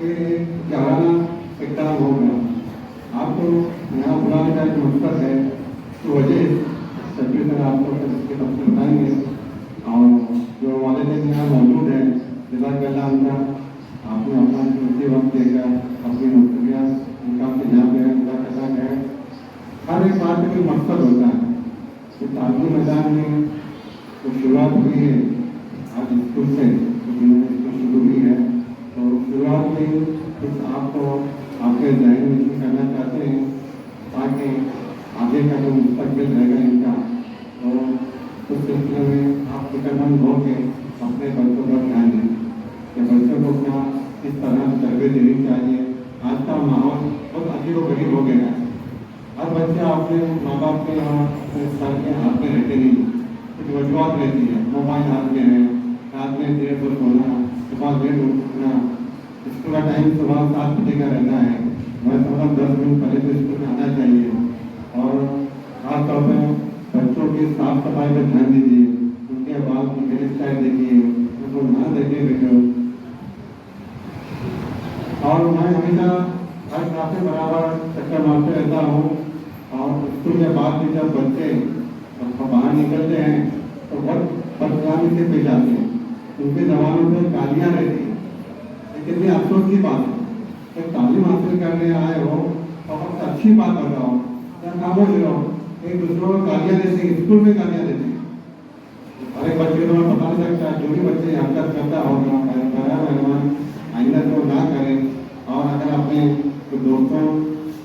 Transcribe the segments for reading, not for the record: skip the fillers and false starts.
ये चालाना इकदाम होगा। आपको यहाँ बुलाने का जो मकसद है तो वजह सभी तरह आपको इसके तफसील बताएंगे। और जो वालिदैन यहाँ मौजूद हैं, जज़ाकल्लाह उनका आपने अपना कीमती वक्त देकर अपनी मुस्तकिया उनका यहाँ पे जज़ाकल्लाह है। हर एक बात का कोई मकसद होता है। तो तालीमी मैदान में तो शुरुआत हुई है आज स्कूल से, तो शुरू हुई है। तो शुरुआत में कुछ आपको आपके जहन में करना चाहते हैं ताकि आगे का जो मुस्तकबिल रहेगा इनका, तो उस सिलसिले में आप फिक्रमंद हो के अपने बच्चों पर ध्यान दें कि बच्चों को क्या किस तरह से तरबियत देनी चाहिए। आज का माहौल बहुत अजीब व गरीब हो गया है। हर बच्चा अपने माँ बाप के यहाँ अपने सर के हाथ में रहते नहीं, कुछ वजूहत रहती है। मोबाइल हाथ में है, रात में देर पर सोना, सुबह लेट उठना, स्कूल का टाइम सुबह 7 बजे का रहता है। मैं समझा 10 मिनट पहले तो स्कूल में आना चाहिए। और खास तौर पर बच्चों की साफ सफाई पर ध्यान दीजिए, उनके बाल की हेयर स्टाइल देखिए, उनको ना देखिए बेटो। और मैं हमेशा हर क्लास में बराबर चक्कर मारते रहता हूँ। और स्कूल के बाद भी जब बच्चे बाहर निकलते हैं तो बहुत बदकामी से पेश आते हैं। उनके जबानों पर गालियाँ रहती हैं। ये कितनी अफसोस की बात है। जब तालीम हासिल करने आए हो तो सबसे अच्छी बात बताओ या खामोश रहो। एक दूसरों को गालियाँ देते हैं, स्कूल में गालियाँ देते हैं। हर एक बच्चे को मैं बता नहीं सकता, जो भी बच्चे हरकत करता होगा मेहमान आइंदा तो ना करें। और अगर अपने दोस्तों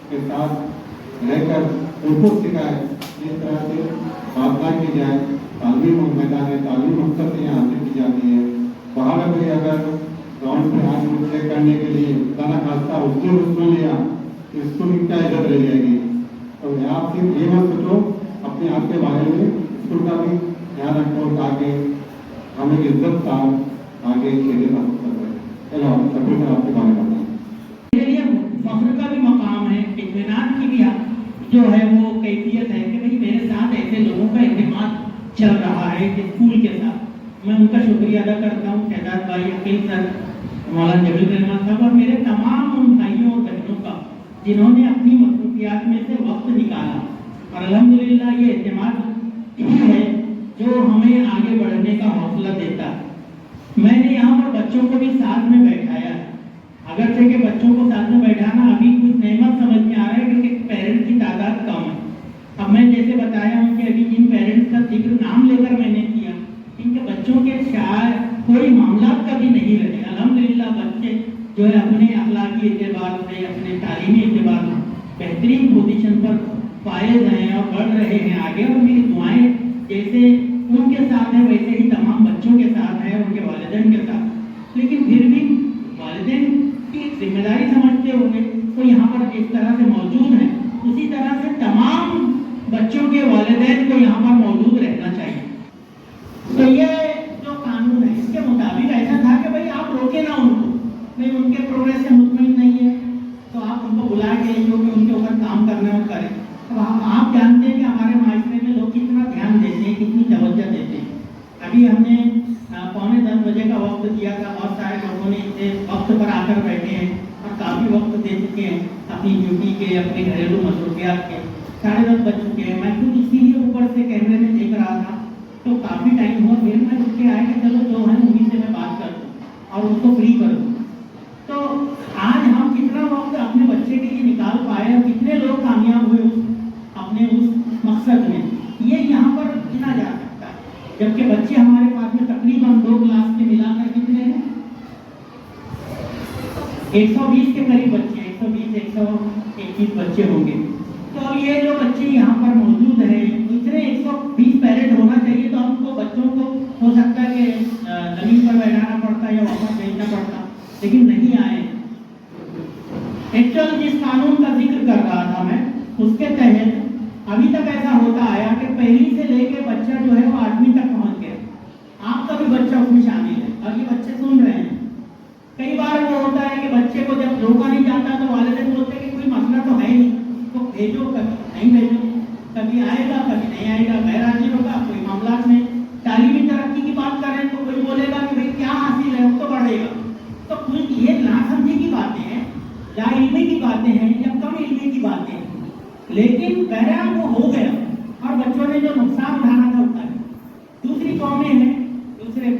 के साथ रहकर उनको सिखाए जिस तरह से बात ना की जाए। तालीम मैदान है, तालीम मकसद से यहाँ हासिल की जाती है। बाहर कोई अगर ग्राउंड पे हाथ चेक करने के लिए गाना खास्ता उसको सुन लिया तो स्कूल की क्या इज्जत रह जाएगी। तो आप सिर्फ ये मत सोचो, अपने आप के बारे में स्कूल का भी ध्यान रखो ताकि हम एक इज्जत का आगे खेले ना सकते। चलो सभी से आपके बारे में बताएं। फख्र का भी मकाम है, इत्मीनान की भी जो है वो कैफियत है कि भाई मेरे साथ ऐसे लोगों का इत्तेमाद चल रहा है स्कूल के साथ। मैं उनका शुक्रिया अदा करता हूँ, शहजाद भाई, अकील सर, मौलाना जबील रहमान साहब और मेरे तमाम उन भाइयों और बहनों का जिन्होंने अपनी मसरूफियात में से वक्त निकाला। और अल्हम्दुलिल्लाह ये इत्तेमाद ही है जो हमें आगे बढ़ने का हौसला देता है। मैंने यहाँ पर बच्चों को भी साथ में बैठाया है। अगर से कि बच्चों को साथ में बैठाना अभी कुछ नेमत समझ में आ रहा है क्योंकि पेरेंट्स की तादाद कम है। अब मैं जैसे बताया हूँ कि अभी जिन पेरेंट्स का जिक्र नाम लेकर मैंने किया, इनके बच्चों के शायद कोई मामला कभी नहीं रहे। अल्हम्दुलिल्लाह बच्चे जो है अपने अखलाकी एतबार से, अपने तालीमी एतबार से बेहतरीन पोजीशन पर फायज हैं और बढ़ रहे हैं आगे। और मेरी दुआएं जैसे उनके साथ है वैसे ही तमाम बच्चों के साथ है, उनके वालिदैन के साथ। लेकिन फिर भी वालिदैन की जिम्मेदारी समझते हुए तो यहाँ पर जिस तरह से मौजूद है उसी तरह से तमाम बच्चों के वालिदैन को यहाँ पर मौजूद रहना चाहिए। तो ये जो कानून है इसके मुताबिक ऐसा था कि भाई आप रोके ना उनको, नहीं उनके प्रोग्रेस से मुतमईन नहीं है तो आप उनको बुला के जो भी उनके ऊपर काम करने में करें। तो आप जानते हैं कि हमारे माशरे में लोग कितना ध्यान देते हैं, कितनी तवज्जो देते हैं। अभी हमने 9:45 बजे का वक्त दिया था, बहुत सारे लोगों ने इसे वक्त पर आकर बैठे हैं और काफ़ी वक्त दे चुके हैं अपनी ड्यूटी के, अपने घरेलू मसरूफियात के। 10:30 बज चुके हैं। मैं खुद इसीलिए ऊपर से कैमरे में देख रहा था तो काफ़ी टाइम हुआ। फिर मैं उठ के आया कि चलो जो है उन्हीं से मैं बात कर दूँ और उसको फ्री कर दूँ। तो आज हम कितना वक्त अपने बच्चे के लिए निकाल पाए और कितने लोग कामयाब हुए अपने उस मकसद में, ये यहाँ पर गिना जा सकता है। जबकि बच्चे हमारे पास में तकरीबन 2 क्लास के मिलाकर कितने हैं, 120 के करीब बच्चे, 120-121 बच्चे होंगे। तो अब ये जो बच्चे यहाँ पर मौजूद हैं, इतने 120 पेरेंट होना चाहिए। तो हमको बच्चों को हो सकता है कि जमीन पर बैठाना पड़ता या वापस भेजना पड़ता, लेकिन नहीं आए। एक्चुअल जिस कानून का जिक्र कर रहा था मैं, उसके तहत अभी तक ऐसा होता आया कि पहली से लेके बच्चा जो है वो 8वीं तक पहुंच गया। आपका भी बच्चा उसमें शामिल है और ये बच्चे सुन रहे हैं। कई बार वो होता है कि बच्चे को जब रोका नहीं जाता तो वालिदैन बोलते हैं कि कोई मसला तो है नहीं, उसको भेजो, कभी नहीं भेजो, कभी आएगा कभी नहीं आएगा, गैर हाजिर होगा। कोई मामला में तालीमी तरक्की की बात करें तो कोई बोलेगा कि भाई क्या हासिल है, वो तो बढ़ेगा। तो कुछ ये नासमझी की बात لیکن بہرحال وہ ہو گیا اور بچوں نے جو نقصان اٹھانا تھا اٹھایا۔ دوسری قومیں ہیں، دوسرے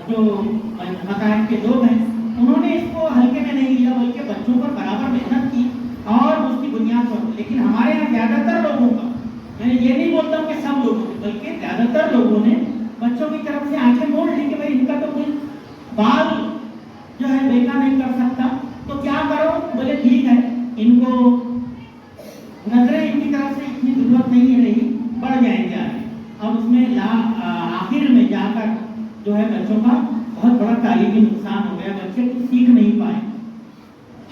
جو مذاہب کے لوگ ہیں، انہوں نے اس کو ہلکے میں نہیں لیا بلکہ بچوں پر برابر محنت کی اور اس کی بنیاد پر۔ لیکن ہمارے یہاں زیادہ تر لوگوں کا، میں یہ نہیں بولتا ہوں کہ سب لوگوں نے، بلکہ زیادہ تر لوگوں نے بچوں کی طرف سے آنکھیں موڑ لی کہ بھائی ان کا تو کوئی بال جو ہے بیکا نہیں کر سکتا، تو کیا کرو؟ بولے ٹھیک ہے، ان کو نظریں ان کی طرف سے اتنی ضرورت نہیں رہی، بڑھ جائیں گے آگے۔ اب اس میں آخر میں جا کر جو ہے بچوں کا بہت بڑا تعلیمی نقصان ہو گیا، بچے کچھ سیکھ نہیں پائے۔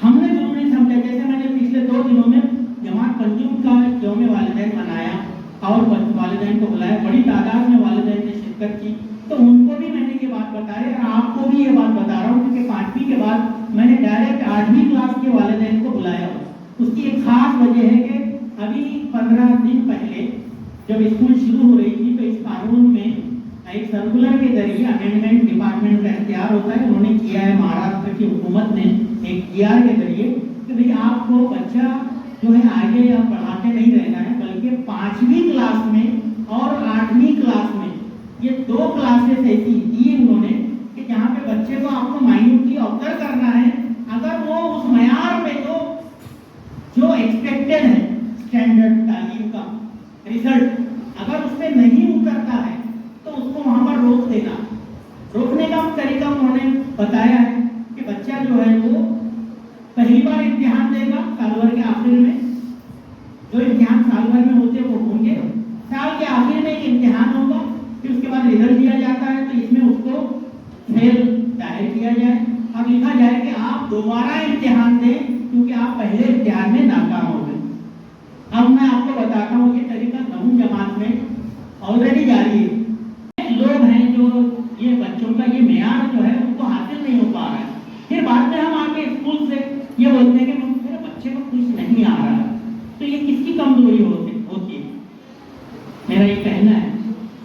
ہم نے ضروری سمجھا، جیسے میں نے پچھلے 2 دنوں میں جماعت پنجم کا یوم والدین منایا اور والدین کو بلایا، بڑی تعداد میں والدین نے شرکت کی، تو ان کو بھی میں نے یہ بات بتائی اور آپ کو بھی یہ بات بتا رہا ہوں، کیونکہ 5ویں کے بعد میں نے ڈائریکٹ 8ویں کلاس کے والدین کو بلایا۔ اس کی ایک خاص وجہ ہے کہ ابھی 15 دن پہلے جب اسکول شروع ہو رہی تھی تو اس قانون میں ایک سرکولر کے ذریعے امینڈمنٹ ڈپارٹمنٹ کا اختیار ہوتا ہے، انہوں نے کیا ہے، مہاراشٹر کی حکومت نے ایک ER کے ذریعے کہ بھئی آپ کو بچہ جو ہے آگے آپ پڑھاتے نہیں رہنا ہے، بلکہ 5ویں کلاس میں اور 8ویں کلاس میں یہ 2 کلاسز ایسی دی انہوں نے کہ جہاں پہ بچے کو آپ کو مائنوٹلی آبزرو کرنا ہے، اگر وہ اس معیار پہ جو ایکسپیکٹڈ ہے اسٹینڈرڈ تعلیم کا ریزلٹ اگر اس میں نہیں اترتا ہے تو اس کو وہاں پر روک دینا۔ روکنے کا طریقہ انہوں نے بتایا ہے کہ بچہ جو ہے وہ پہلی بار امتحان دے گا سال بھر کے آخر میں، جو امتحان سال بھر میں ہوتے وہ ہوں گے، سال کے آخر میں ایک امتحان ہوگا، پھر اس کے بعد ریزلٹ دیا جاتا ہے تو اس میں اس کو فیل ظاہر کیا جائے اور لکھا جائے کہ آپ دوبارہ امتحان دیں کیونکہ آپ پہلے امتحان میں ناکام ہو گئے۔ اب میں آپ کو بتاتا ہوں یہ طریقہ 9ویں جماعت میں آلریڈی جاری ہے۔ لوگ ہیں جو یہ بچوں کا یہ معیار جو ہے ان کو حاصل نہیں ہو پا رہا ہے، پھر بعد میں ہم آ کے اسکول سے یہ بولتے ہیں کہ میرے بچے کو کچھ نہیں آ رہا ہے، تو یہ کس کی کمزوری ہوتی ہے؟ میرا یہ کہنا ہے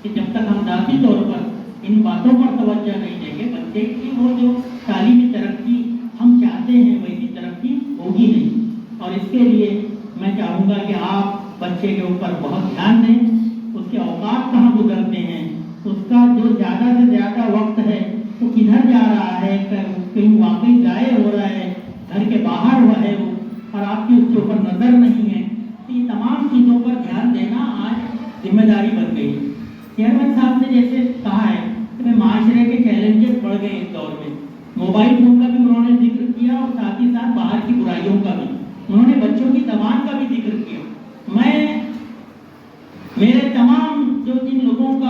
کہ جب تک ہم ذاتی طور پر ان باتوں پر توجہ نہیں دیں گے، بچے کی وہ جو تعلیمی ترقی ہم چاہتے ہیں ویسی ترقی ہوگی نہیں۔ اور اس کے لیے میں چاہوں گا کہ آپ بچے کے اوپر بہت دھیان دیں، اس کے اوقات کہاں گزرتے ہیں، اس کا جو زیادہ سے زیادہ وقت ہے وہ کدھر جا رہا ہے، کہیں واقعی ضائع ہو رہا ہے، گھر کے باہر ہوا ہے وہ اور آپ کی اس کے اوپر نظر نہیں ہے، تو یہ تمام چیزوں پر دھیان دینا آج ذمہ داری بن گئی۔ چیئرمین صاحب نے جیسے کہا ہے کہ معاشرے کے چیلنجز بڑھ گئے اس دور میں، موبائل فون کا بھی انہوں نے ذکر کیا اور ساتھ ہی ساتھ باہر کی برائیوں کا بھی، انہوں نے بچوں کی زبان کا بھی ذکر کیا۔ میرے تمام جو جن لوگوں کا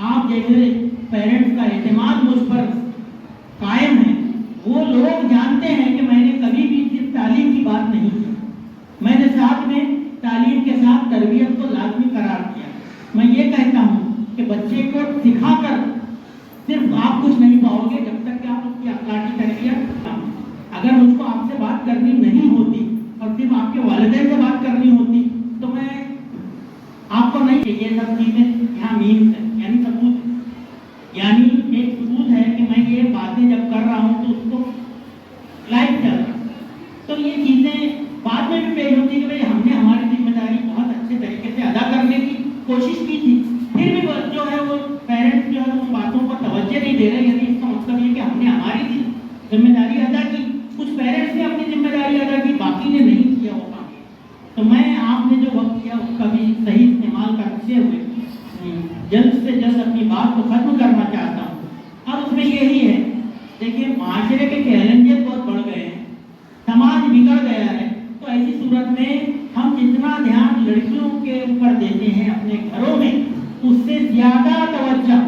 آپ جیسے پیرنٹس کا اعتماد مجھ پر قائم ہے، وہ لوگ جانتے ہیں کہ میں نے کبھی بھی صرف تعلیم کی بات نہیں کی، میں نے ساتھ میں تعلیم کے ساتھ تربیت کو لازمی قرار دیا۔ میں یہ کہتا ہوں کہ بچے کو سکھا کر صرف آپ کچھ نہیں پاؤ گے جب تک کہ آپ اس کی اخلاقی تربیت، اگر مجھ کو آپ سے بات کرنی نہیں ہوتی اور صرف آپ کے والدین سے بات کرنی ہوتی تو میں آپ کو نہیں کہ یہ سب چیزیں یہاں مینس ہے، یعنی ثبوت ہے، یعنی ایک ثبوت ہے کہ میں یہ باتیں جب کر رہا ہوں تو اس کو لائف چل رہا ہے، تو یہ چیزیں بعد میں بھی پیش ہوتی کہ بھائی ہم نے ہماری ذمہ داری بہت اچھے طریقے سے ادا کرنے کی کوشش کی تھی، پھر بھی جو ہے وہ پیرنٹس جو ہے ان باتوں پر توجہ نہیں دے رہے، یعنی اس کا مطلب یہ کہ ہم نے ہماری ذمہ داری ادا کی، کچھ پیرنٹس نے اپنی ذمہ داری ادا کی، باقی نے نہیں کیا ہوگا۔ تو میں آپ نے جو وقت کیا اس کا بھی صحیح استعمال کرتے ہوئے جلد سے جلد اپنی بات کو ختم کرنا چاہتا ہوں، اور اس میں یہی ہے، دیکھیے معاشرے کے چیلنجز بہت بڑھ گئے ہیں، سماج بگڑ گیا ہے، تو ایسی صورت میں ہم جتنا دھیان لڑکیوں کے اوپر دیتے ہیں اپنے گھروں میں، اس سے زیادہ توجہ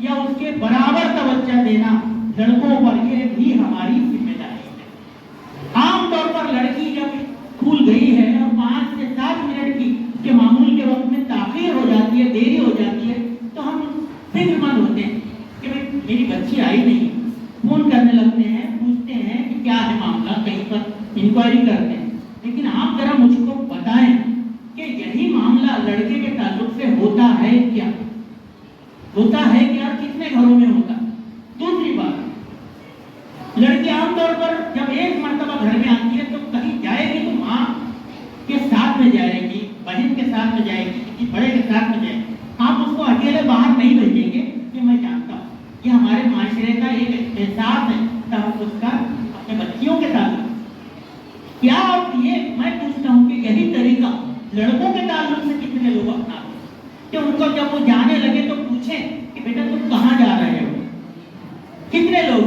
یا اس کے برابر توجہ دینا لڑکوں پر، یہ بھی ہماری ذمہ داری ہے۔ عام طور پر لڑکی جب اسکول گئی ہے اور 5 سے 7 منٹ کی کے معمول کے وقت میں تاخیر ہو جاتی ہے، دیری ہو جاتی ہے، تو ہم فکر مند ہوتے ہیں کہ بھائی میری بچی آئی نہیں، فون کرنے لگتے ہیں، پوچھتے ہیں کہ کیا ہے معاملہ، کہیں پر انکوائری کرتے ہیں۔ لیکن آپ ذرا مجھ کو بتائیں کہ یہی معاملہ لڑکے کے تعلق سے ہوتا ہے کیا؟ ہوتا ہے کیا؟ کتنے گھروں میں ہوتا؟ دوسری بات، لڑکی عام طور پر جب ایک مرتبہ گھر میں آتی ہے تو کہیں جائے گی تو ماں کے ساتھ میں جائے گی، में जाएगी, किसी बड़े के साथ में जाएगी, आप उसको अकेले बाहर नहीं भेजेंगे, ये मैं जानता हूँ। ये हमारे माशरे का एक एहसास है तहफ़्फ़ुज़ का अपने बच्चियों के साथ। क्या आप ये मैं पूछता हूँ कि यही तरीका लड़कों के ताल्लुक से कितने लोग अपनाते हैं कि उनको जब वो जाने लगे तो पूछें कि बेटा तुम कहाँ जा रहे हो? कितने लोग?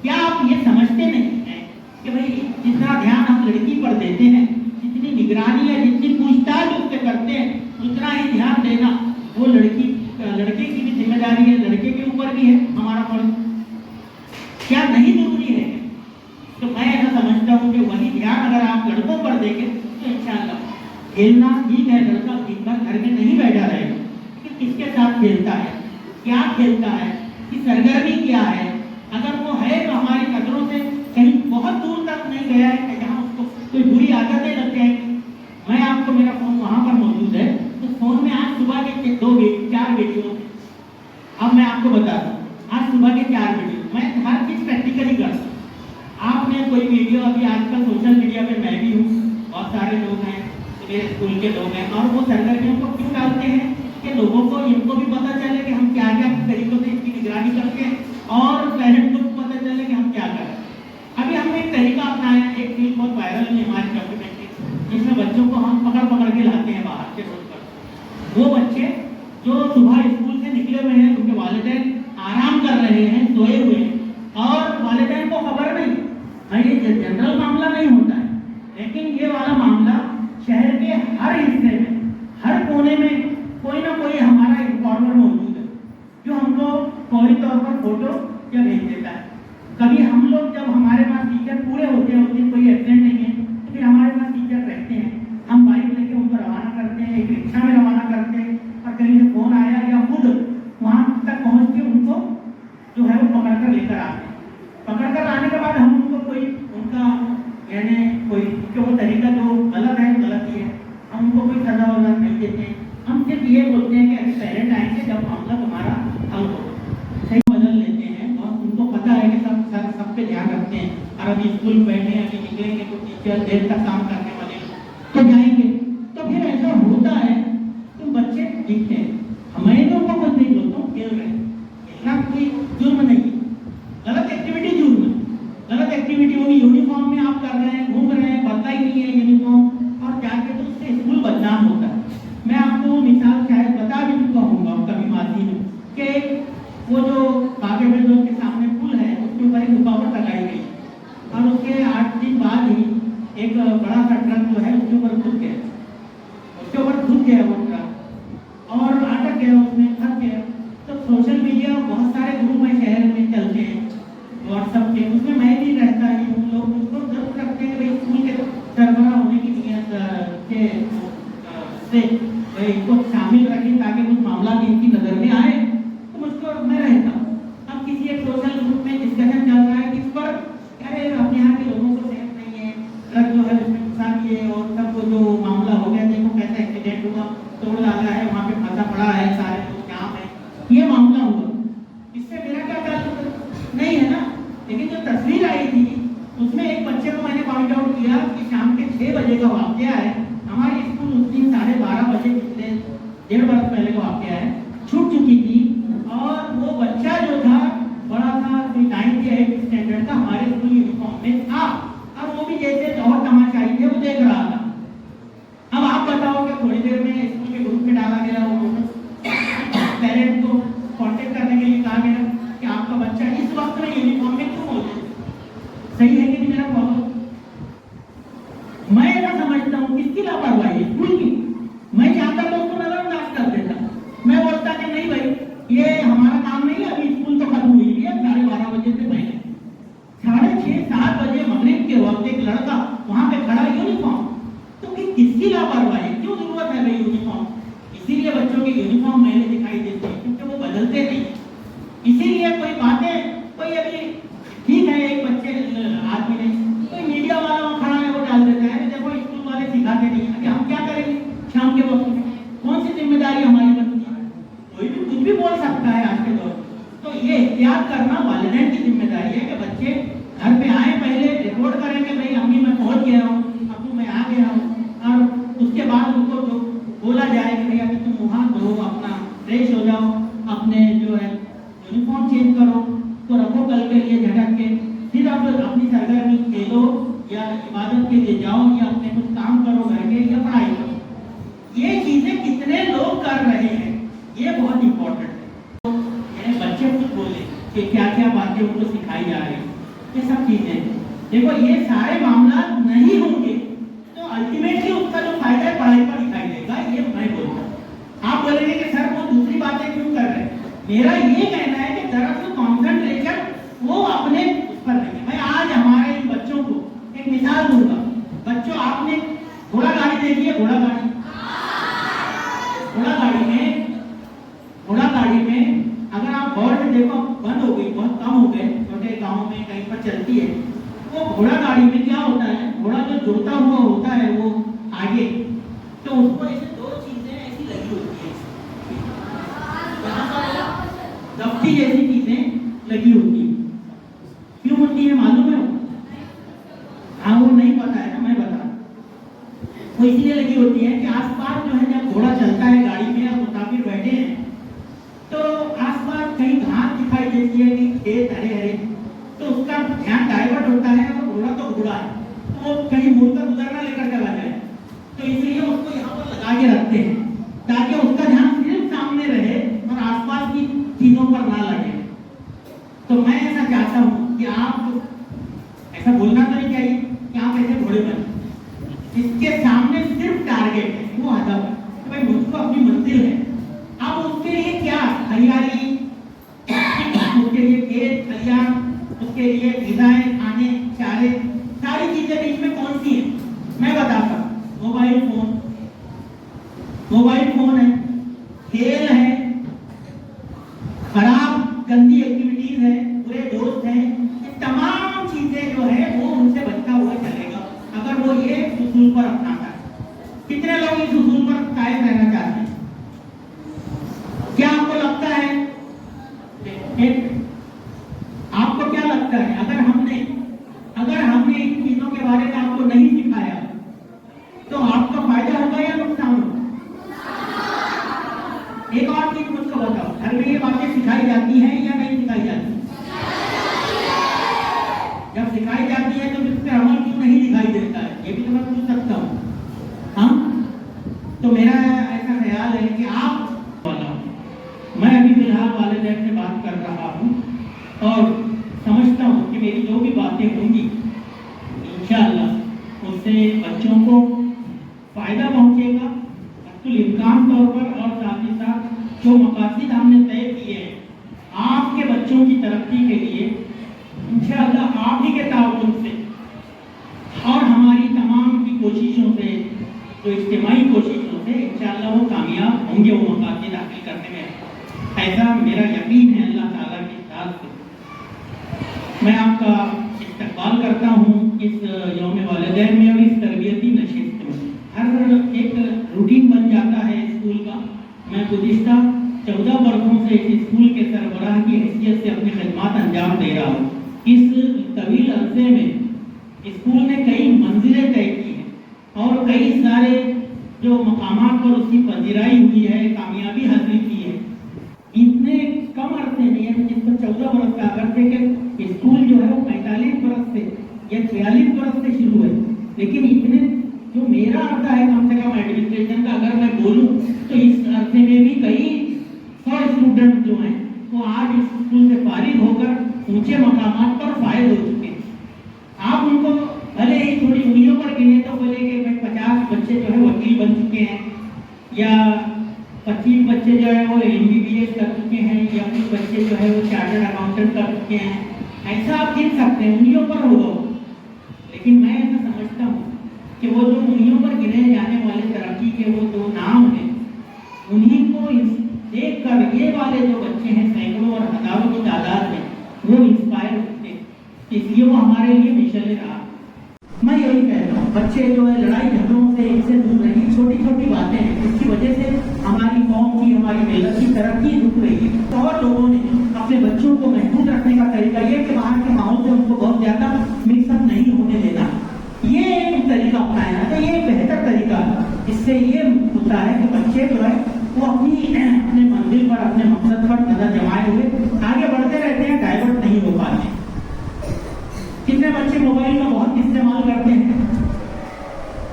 क्या आप ये समझते नहीं हैं कि भाई जितना ध्यान हम लड़की पर देते हैं, जितनी निगरानी या जितनी पूछताछ उससे करते हैं, उतना ही ध्यान देना वो लड़के की भी जिम्मेदारी है, लड़के के ऊपर भी है हमारा फर्ज। क्या नहीं जरूरी है? तो मैं ऐसा समझता हूँ कि वही ध्यान अगर आप लड़कों पर देंगे तो इंशाअल्लाह खेलना ठीक है, लड़का दिन भर घर में नहीं बैठा रहेगा, कि किसके साथ खेलता है, क्या खेलता है, कि सरगर्मी क्या है। अगर वो है तो हमारी नजरों से कहीं बहुत दूर तक नहीं गया है कि जहाँ उसको कोई बुरी आदतें लग जाएंगी। मैं आपको, मेरा फोन वहाँ पर मौजूद है, तो फोन में आज सुबह के 4 वीडियो, अब मैं आपको बता दूँ, आज सुबह के 4 वीडियो, मैं हर चीज़ प्रैक्टिकली करता हूँ। आपने कोई वीडियो, अभी आजकल सोशल मीडिया पे मैं भी हूँ, बहुत सारे लोग हैं, मेरे स्कूल के लोग हैं, और वो सरगर्मियों को क्यों डालते हैं कि लोगों को, इनको भी पता चले कि हम क्या क्या तरीकों से इसकी निगरानी करते हैं, और पेरेंट्स को पता चले कि हम क्या कर रहे हैं। अभी हमने एक तरीका अपनाया, एक फिल्म बहुत वायरल है हमारी डॉक्यूमेंट्री, जिसमें बच्चों को हम पकड़ पकड़ के लाते हैं बाहर के रोड पर। वो बच्चे जो सुबह स्कूल से निकले हुए हैं, उनके वालिदैन आराम कर रहे हैं, सोए हुए हैं, और वालिदैन को खबर नहीं। ये जनरल मामला नहीं होता है, लेकिन ये वाला मामला शहर के हर हिस्से में, हर कोने में कोई ना कोई हमारा इन्फॉर्मर मौजूद है, जो हमको फौरी तौर पर फोटो या भेज देता है। कभी हम लोग, जब हमारे पास टीचर पूरे होते हैं, उस दिन कोई एब्सेंट नहीं है, तो फिर हमारे पास टीचर रहते हैं, हम बाइक लेके उनको रवाना करते हैं, एक रिक्शा में रवाना करते हैं, और कहीं से फोन आया या खुद वहाँ तक पहुँच के उनको जो है वो पकड़ कर लेकर आते हैं। पकड़ कर आने के बाद हम उनको कोई उनका यानी कोई वो तरीका जो गलत है, गलत ही है, हम उनको कोई सजा वजा नहीं देते हैं। हम सिर्फ ये बोलते हैं कि अभी पेरेंट आएंगे जब मामला तुम्हारा हल हो, सही बदल लेते हैं, और उनको पता है कि सब पे ध्यान रखते हैं। और अभी स्कूल बैठे, अभी निकलेंगे तो टीचर देर तक काम करने वाले तो जाएंगे, तो फिर ऐसा होता है तो बच्चे दिखते हैं। हमारे लोगों को देख लो तो खेल रहे हैं, खेलना कोई जुर्म नहीं है, गलत एक्टिविटी जुर्म है। गलत एक्टिविटी होगी, यूनिफॉर्म में आप कर रहे हैं, घूम रहे हैं, बदला ही नहीं है यूनिफॉर्म, और जाके तो उससे स्कूल बदनाम होता है। मैं आपको मिसाल शायद बता भी चुका हूँ कभी माजी में, कि वो जो बागे बेजोर के सामने पुल है, उसके ऊपर एक रुकावट लगाई गई, और उसके 8 दिन बाद ही एक बड़ा सा ट्रक जो है उसके ऊपर घुस गया वो ट्रक, और अटक गया, उसमें फंस गया। तो सोशल मीडिया, बहुत सारे ग्रुप में शहर में चलते हैं व्हाट्सएप के, उसमें मैं भी रहता ही हूँ। लोग उसको जरूर रखते हैं कि भाई स्कूल के सरबराह होने की नीयत से इनको शामिल रखें ताकि कुछ मामला भी इनकी नज़र में आए, तो मुझको मैं रहता हूँ। अब किसी एक सोशल ग्रुप में डिस्कशन चल रहा है किस पर, अरे अपने यहाँ के लोगों को सेफ नहीं है, ट्रक जो है उसमें घुसा दिए, और सब जो मामला हो गया, देखो कैसा एक्सीडेंट हुआ, तोड़ डाला है, वहाँ पे फंसा पड़ा है, सारे लोग जाम है, ये मामला हुआ। इससे मेरा क्या ताल्लुक नहीं है ना। लेकिन जो तस्वीर आई थी उसमें एक बच्चे को मैंने पॉइंट आउट किया कि शाम के 6 बजे का वाक़या है, हमारी स्कूल उस दिन 12:30 बजे, पिछले 1.5 बरस पहले का वाक़या है, छूट चुकी थी, और वो बच्चा जो था बड़ा सा 9th या 8th स्टैंडर्ड का, हमारे स्कूल यूनिफॉर्म में था, और वो भी जैसे और तमाशाई थे वो देख रहा था। अब आप बताओ कि थोड़ी देर में स्कूल के ग्रुप में डाला गया, वो पेरेंट्स को कांटेक्ट करने के लिए कहा गया कि आपका बच्चा इस वक्त में यूनिफॉर्म में क्यों मौजूद है। सही है कि नहीं मेरा प्रॉब्लम? मैं ऐसा समझता हूँ किसकी लापरवाही है, स्कूल की। मैं चाहता तो उसको नजरअंदाज कर देता, मैं बोलता कि नहीं भाई ये हमारा काम नहीं है, अभी स्कूल तो खत्म हुई है 12:30 बजे से पहले। 6:30-7 बजे मगरिब के वक्त एक लड़का वहां पे खड़ा, यूनिफॉर्म, तो किसकी लापरवाही, क्यों जरूरत है भाई यूनिफॉर्म? इसीलिए बच्चों की यूनिफॉर्म मैंने दिखाई देती है क्योंकि वो बदलते नहीं। इसीलिए कोई बातें, कोई अभी ठीक है, एक बच्चे आदमी ने, कोई मीडिया वाला वहाँ खड़ा है, वो डाल देता है, देखो स्कूल वाले सिखाते नहीं। अभी हम क्या करेंगे शाम के वक्त में? कौन सी जिम्मेदारी हमारी बनती है? कोई भी कुछ भी बोल सकता है आज के दौर में। तो ये एहतियात करना वालिदैन की जिम्मेदारी है कि बच्चे घर पे आए, पहले रिपोर्ट करें कि भाई अम्मी मैं पहुँच गया हूँ, अब्बू मैं आ गया हूँ, और उसके बाद उनको जो बोला सब अपनी सरगर्मी खेलो या इबादत के लिए जाओ या अपने कुछ काम करो घर के या पढ़ाई करो। ये चीजें कितने लोग कर रहे हैं, ये बहुत इंपॉर्टेंट है। तो बच्चे खुद बोले कि क्या क्या बातें उनको सिखाई जा रही, ये सब चीजें देखो, ये सारे मामला नहीं होंगे तो अल्टीमेटली उसका जो फायदा है पढ़ाई पर दिखाई देगा, ये मैं बोलता हूँ। आप बोलेंगे कि सर वो दूसरी बातें क्यों कर रहे हैं, मेरा ये कहना है कि दरअसल कॉन्सेंट्रेशन वो अपने उस पर रखें। मैं आज हमारे इन बच्चों को एक मिसाल दूंगा। बच्चों, आपने घोड़ा गाड़ी देखी है? घोड़ा गाड़ी में अगर आप गौर से देखो, बंद हो गई, बहुत कम हो गए, छोटे गाँव में कहीं पर चलती है। वो घोड़ा गाड़ी में क्या होता है, घोड़ा जो जोता हुआ होता है वो आगे, तो उसको ऐसे दो चीजें ऐसी लगी होती है, दफ्ती जैसी चीजें लगी होती है। क्यों होती है मालूम है? हाँ, वो नहीं पता है ना, मैं बता। वो इसलिए लगी होती है कि आसपास जो है, जब घोड़ा चलता है गाड़ी में और मुसाफिर बैठे हैं, तो आसपास कहीं घास दिखाई देती है कि खेत हरे हरे, तो उसका ध्यान डाइवर्ट होता है और घोड़ा तो घोड़ा है, तो वो कहीं मुड़कर उधर ना लेकर चला जाए, तो इसलिए उसको यहाँ पर लगा के रखते हैं ताकि उसका ध्यान सिर्फ सामने रहे और आसपास की चीजों पर ना लगे। तो मैं ऐसा चाहता हूँ कि आप ऐसा बोलना तो नहीं चाहिए कि आप ऐसे घोड़े बने, इसके सामने सिर्फ टारगेट है, वो हदफ है, तो भाई मुझको अपनी मंजिल है। अब उसके लिए क्या, हरियाली, उसके लिए खेत खलियान, उसके लिए ग़िज़ाएं, खाने, चारे, सारी चीजें बीच में कौन सी है मैं बताता हूँ। मोबाइल फोन है, खेल है, खराब गंदी एक्टिविटीज है, बुरे दोस्त हैं, ये तमाम चीजें जो है वो उनसे बचता हुआ चलेगा अगर वो ये उसूल पर अपनाता है। कितने लोग इस उसूल पर कायम रहना चाहते हैं? क्या आपको लगता है, आपको क्या लगता है, अगर हमने इन चीजों के बारे में आपको नहीं सिखाया तो आपका फायदा होगा या नुकसान होगा? एक और चीज मुझको बताओ, घर में ये बातें सिखाई जाती हैं या नहीं सिखाई जाती? जब सिखाई जाती है तो इस पर अमल क्यों नहीं दिखाई देता है, ये भी तो मैं पूछ सकता हूँ। हाँ, तो मेरा ऐसा ख्याल है कि मैं अभी फिलहाल वालिदैन से बात कर रहा हूँ और समझता हूँ कि मेरी जो भी बातें होंगी इंशाअल्लाह उससे बच्चों को फायदा पहुँचेगा अक्ल इम्कान तौर पर, और साथ ही साथ जो मकासद हमने तय किए हैं आपके बच्चों की तरक्की के लिए, इंशाअल्लाह आप ही के ताउन से और हमारी तमाम की कोशिशों से, जो इज्तिमाई कोशिशों से, इंशाअल्लाह वो कामयाब होंगे वो मकासद हासिल करने में। ऐसा मेरा यकीन है अल्लाह ताला की साथ से। मैं आपका इस्तकबाल करता हूँ इस यौम वालिदैन में और इस तरबियती नशिस्त में। हर एक रूटीन बन जाता है स्कूल का। मैं गुज़िश्ता 14 वर्षों से इस स्कूल के सरबराह की हैसियत से अपनी खिदमत अंजाम दे रहा हूँ। इस तवील अरसे में स्कूल ने कई मंजिलें तय की हैं और कई सारे जो मकामात पर उसकी पजीराई हुई है, कामयाबी हासिल की है। इतने कम अरसे में, यानी जिस पर 14 बरस का अरसे के स्कूल जो है वो 45 बरस से या 46 बरस से शुरू है, लेकिन इतने जो मेरा अरसा है कम से कम एडमिनिस्ट्रेशन का अगर मैं बोलूँ तो इस अरसे में भी कई 100 स्टूडेंट जो हैं वो आज इस स्कूल से फारिग होकर ऊंचे मकामात पर फायद हो चुके हैं। आप उनको भले ही थोड़ी उंगलियों पर गिने तो बोले कि भाई 50 बच्चे जो है वकील बन चुके हैं या 25 बच्चे जो है वो MBBS कर चुके हैं या कुछ बच्चे जो है वो चार्टर्ड अकाउंटेंट कर चुके हैं, ऐसा आप गिन सकते हैं, उंगलियों पर होगा। लेकिन मैं ऐसा समझता हूँ कि वो जो उंगलियों पर गिने जाने वाले तरक्की के वो जो नाम हैं, उन्हीं को देख कर ये वाले जो बच्चे हैं सैकड़ों और हजारों की तादाद में वो इंस्पायर होते हैं, इसलिए वो हमारे लिए मिशन रहा। मैं यही कहता हूँ, बच्चे जो है लड़ाई झगड़ों से इनसे दूर रही, छोटी छोटी बातें हैं जिसकी वजह से हमारी कौम की, हमारी मिल्लत की तरक्की रुक रही है। तो और लोगों ने अपने बच्चों को महफूज रखने का तरीका ये कि बाहर के माहौल से उनको बहुत ज्यादा मिक्सअप नहीं होने देना, ये एक तरीका अपनाया तो ये बेहतर तरीका है। इससे ये होता है कि बच्चे जो है वो अपने मंजिल पर, अपने मकसद पर नजर जमाए हुए आगे बढ़ते रहते हैं, डाइवर्ट नहीं हो पाते।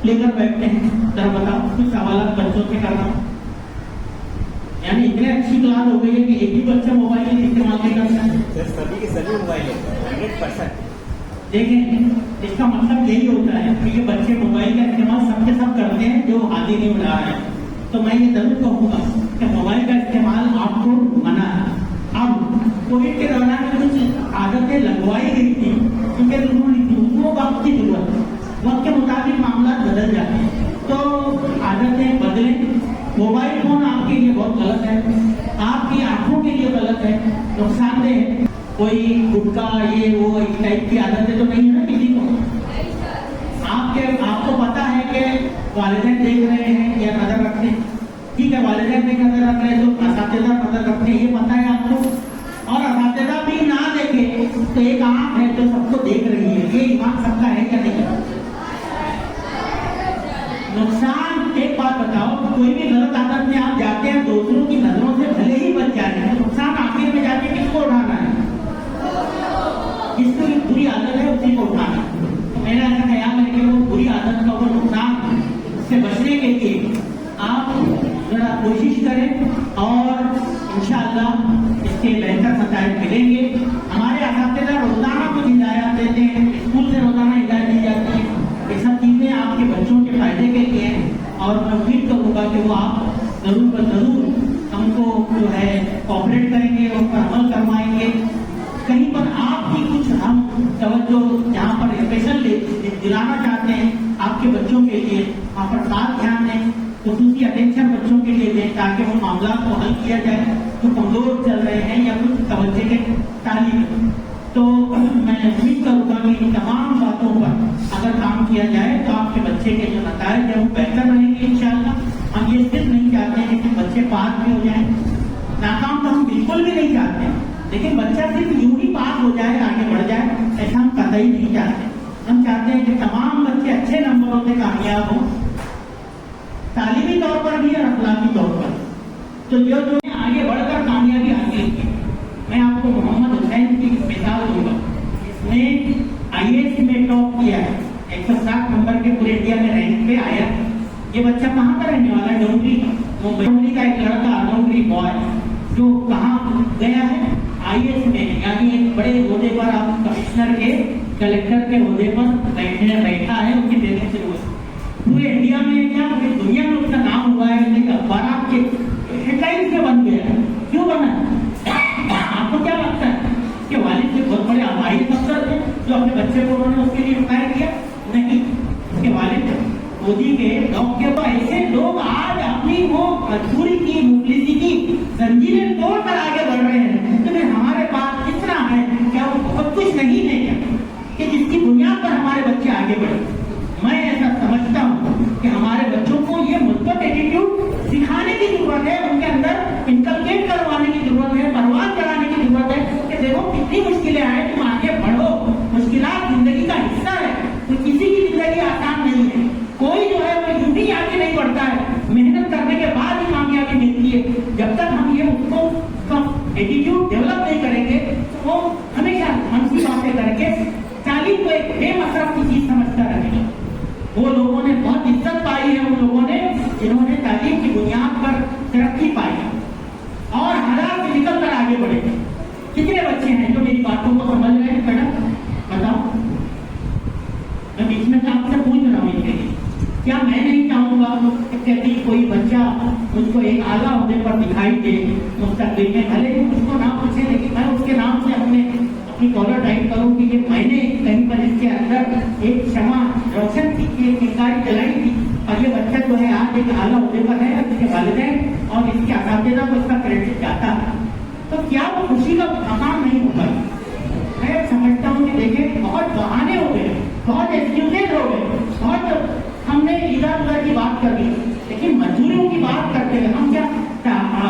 लेकर बैठते हैं। जरा बताओ, कुछ सवाल बच्चों से कर रहा हूँ। यानी इतने अच्छी क्लास हो गई है कि एक ही बच्चा मोबाइल इस्तेमाल नहीं करता है। सर सभी के सभी मोबाइल है 100%। देखें, इसका मतलब यही होता है कि ये बच्चे मोबाइल का इस्तेमाल सबके सब करते हैं जो आदि नहीं उड़ा रहे हैं। तो मैं ये जरूर कहूँगा कि मोबाइल का इस्तेमाल आपको मना है। अब कोविड के दौरान कुछ आदतें लगवाई गई थी क्योंकि वो वक्त की जरूरत है, वक्त के मुताबिक मामला बदल जाते हैं, तो आदतें बदलें। मोबाइल फोन आपके लिए बहुत गलत है, आपकी आंखों के लिए गलत है, नुकसानदेह है। कोई गुटखा ये वो इस टाइप की आदतें तो नहीं है ना किसी को। आपको पता है कि वालिदैन देख रहे हैं या नजर रखते हैं, ठीक है, वालिदैन भी नजर रख रहे हैं तो असातिज़ा नजर रखते हैं, ये पता है आपको। और असातिज़ा भी ना देखे तो एक आंख है जो सबको देख रही है, ये ईमान सबका है क्या नहीं है? नुकसान, एक बात बताओ, कोई भी गलत आदत में आप जाते हैं दूसरों की नजरों से भले ही बच जाए, नुकसान आखिर में जाके किसको उठाना है? जिसकी बुरी आदत है उसी को उठाना। तो मेरा ऐसा ख्याल है कि वो बुरी आदत का वो नुकसान से बचने के लिए आप जरा कोशिश करें और इंशाअल्लाह इसके बेहतर नतीजे मिलेंगे। हमारे असातिज़ा रोजाना कुछ हिदायत देते हैं, स्कूल से रोजाना हिदायत दी जाती है। ये सब चीजें आपके बच्चों के फायदे के लिए हैं और मैं उम्मीद करूंगा कि वो आप जरूर ब जरूर हमको जो है कोऑपरेट करेंगे और उस पर अमल करवाएंगे। कहीं पर आपकी कुछ हम तवज्जो जहाँ पर स्पेशल दिलाना चाहते हैं आपके बच्चों के लिए, वहाँ पर खास ध्यान दें, खुसूसी अटेंशन बच्चों के लिए दें ताकि वो मामला को हल किया जाए जो कमजोर चल रहे हैं या कुछ तवज्जो के तालीम। तो मैं उम्मीद करूँगा कि इन तमाम बातों पर अगर काम किया जाए तो आपके बच्चे के जो नतीजे हैं वो बेहतर रहेंगे इंशाअल्लाह। हम ये सिर्फ नहीं चाहते हैं कि बच्चे पास भी हो जाएं, नाकाम तो हम बिल्कुल भी नहीं चाहते हैं, लेकिन बच्चा सिर्फ यूं ही पास हो जाए, आगे बढ़ जाए, ऐसा हम कतई नहीं चाहते। हम चाहते हैं कि तमाम बच्चे अच्छे नंबरों से कामयाब हों, तालीमी तौर पर भी और अखलाकी तौर पर। तो जो आगे बढ़कर कामयाबी हासिल की, मैं आपको मोहम्मद हुसैन की मिसाल दूंगा। इसने IAS में टॉप किया है, 160 नंबर के पूरे इंडिया में रैंक पे आया। ये बच्चा कहाँ का रहने वाला है? डोंगरी, मुंबई का एक लड़का, डोंगरी बॉय, जो कहाँ गया है? IAS में, यानी एक बड़े ओहदे पर, आप कमिश्नर के, कलेक्टर के ओहदे पर बैठा है, उसकी ट्रेनिंग से हुआ। पूरे इंडिया में क्या पूरी दुनिया में उसका नाम हुआ है, अखबार के हेडलाइंस में बन गया है। क्यों बना? आपको क्या लगता है कि वालिद के बहुत बड़े आभारी अफसर थे जो अपने बच्चे को उन्होंने उसके लिए रिटायर किया? नहीं, उसके वालिद मोदी के गाँव के तो ऐसे लोग आज अपनी वो मजबूरी की, मुफलिसी की जंजीरें तोड़कर आगे बढ़ रहे हैं। तो हमारे पास इतना है, क्या वो बहुत कुछ नहीं है क्या कि जिसकी बुनियाद पर हमारे बच्चे आगे बढ़े? मैं ऐसा समझता हूँ कि हमारे बच्चों को ये मुस्बत एटीट्यूड सिखाने की जरूरत है, उनके अंदर इनकलकेट करवाने की जरूरत है, परवान कराने की जरूरत है कि देखो कितनी मुश्किलें आए, तुम आगे बढ़ो, मुश्किलात जिंदगी का हिस्सा है, तो किसी की जिंदगी आसान नहीं है। कोई जो है वो यूं ही आगे नहीं बढ़ता है, मेहनत करने के बाद ही कामयाबी मिलती है। जब तक हम ये उसको एटीट्यूड डेवलप नहीं करेंगे तो वो हमेशा मनसी बातें करके तालीम को एक बेमसरफ की चीज समझता रहेगा। वो लोगों ने बहुत इज्जत पाई है, उन लोगों ने जिन्होंने तालीम की बुनियाद पर तरक्की पाई और हालात से निकल कर आगे बढ़े। कितने बच्चे हैं जो मेरी बातों को समझ रहे हैं? मैडम बताओ, मैं बीच में आपसे पूछ रहा हूँ इनके लिए, क्या मैं नहीं चाहूंगा कि कोई बच्चा मुझको एक आला होने पर दिखाई दे मुस्तकबिल में, भले ही मुझको ना पूछे, लेकिन मैं उसके नाम से अपनी कॉलर टाइप करूँ कि ये मैंने कहीं पर इसके अंदर एक क्षमा रोशन की, एक चिंगारी जलाई थी और ये बच्चा जो है आज एक आला होने पर है, इसके वालिदैन और इसके असातिज़ा को इसका क्रेडिट जाता है, तो क्या वो खुशी का मकाम नहीं होगा? मैं समझता हूँ कि देखिए बहुत बहाने हो गए, बहुत एक्सक्यूजेज हो गए, बहुत हमने इधर उधर की बात कर ली, लेकिन मजदूरियों की बात करते हैं हम क्या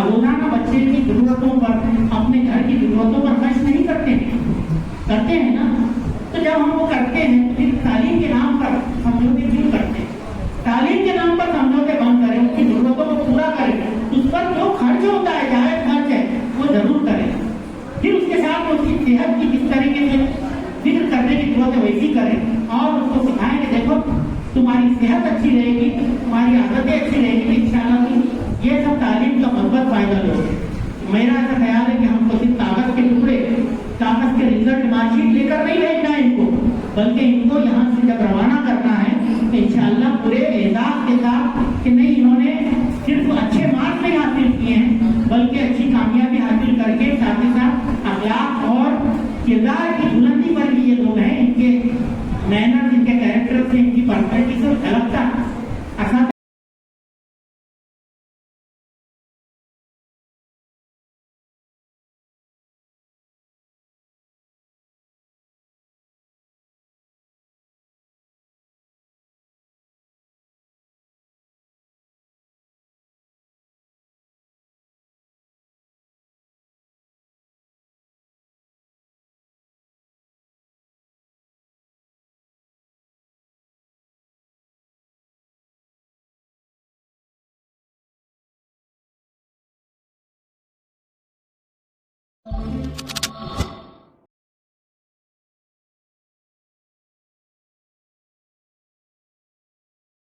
रोजाना बच्चे की जरूरतों पर, अपने घर की जरूरतों पर खर्च नहीं करते हैं ना? तो जब हम वो करते हैं फिर तालीम के नाम पर समझौते क्यों करते हैं? तालीम के नाम पर समझौते बंद करें, उसकी जरूरतों को पूरा करें, उस पर जो खर्च होता है, जायज खर्च है, वो जरूर करें। फिर उसके साथ उसकी सेहत की किस तरीके से फिक्र करने की जरूरत है वैसी करें और उसको सिखाएं कि देखो तुम्हारी सेहत अच्छी रहेगी, तुम्हारी आदतें अच्छी रहेगी, तो इंशाअल्लाह तुम ये सब तालीम का बहुत फायदा लोगे। मेरा ऐसा ख्याल है कि हमको सिर्फ कागज के टुकड़े, कागज के रिजल्ट मार्कशीट लेकर नहीं भेजना है इनको, बल्कि इनको यहाँ से जब रवाना करना है तो इंशाअल्लाह पूरे एहसास के साथ कि नहीं इन्होंने सिर्फ अच्छे मार्क्स नहीं हासिल किए हैं बल्कि अच्छी कामयाबी हासिल करके साथ ही साथ अखलाक और किरदार की बुलंदी पर भी ये लोग हैं, इनके मैनर्स, इनके कैरेक्टर से, इनकी पर्सनैलिटी से झलकता असा